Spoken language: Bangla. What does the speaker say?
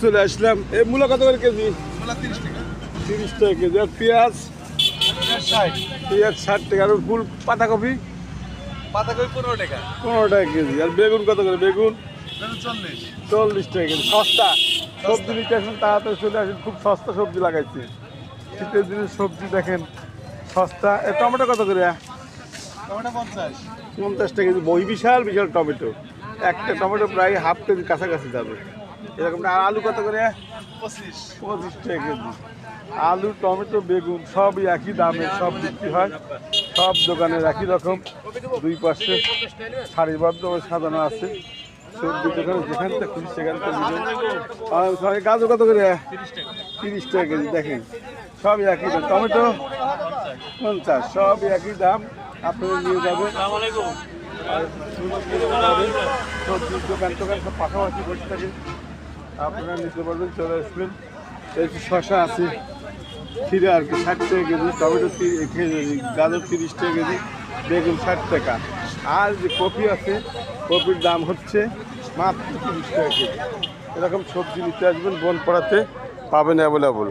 চলে আসলাম। এই মূলা কত করে কেজি? 30 টাকা কেজি। আর পেঁয়াজ? পেঁয়াজ 60 টাকা। আর ফুল পাতাকপি? 15 টাকা। 15 টাকা কেজি। আর বেগুন কত করে? বেগুন 40 টাকা কেজি। সস্তা সবজি নিতে আসেন, তাড়াতাড়ি চলে আসেন, খুব সস্তা সবজি লাগাইছে। শীতের দিনের সবজি দেখেন সস্তা। টমেটো কত করে? 50 টাকা কেজি। বিশাল বিশাল টমেটো, একটা টমেটো প্রায় হাফ কেজি কাছাকাছি যাবে এরকম। আর আলু কত করে? 25 টাকা কেজি। আলু, টমেটো, বেগুন সবই একই দামে সব বিক্রি হয়, সব দোকানের একই রকম। দুই পাশে সারিবদ্ধভাবে সাজানো আছে সবজি দোকানে, যেখান থেকে খুশি সেখান থেকে নেবেন। গাজর কত করে? 30 টাকা কেজি। দেখেন সবই একই দাম। টমেটো 50, সবই একই দাম। আপনারা নিয়ে যাবেন। সবজির দোকান টোকান সব পাশাপাশি বসে থাকে, আপনারা নিতে পারবেন, চলে আসবেন। এই শশা আছে, খিরা আর কি 60 টাকা কেজি। টমেটো গাজর 30 টাকা কেজি। বেগুন 60 টাকা। আর যে কপি আছে, কপির দাম হচ্ছে মাত্র 30 টাকা কেজি। এরকম সবজি নিতে আসবেন, বনপাড়াতে পাবেন অ্যাভেলেবল।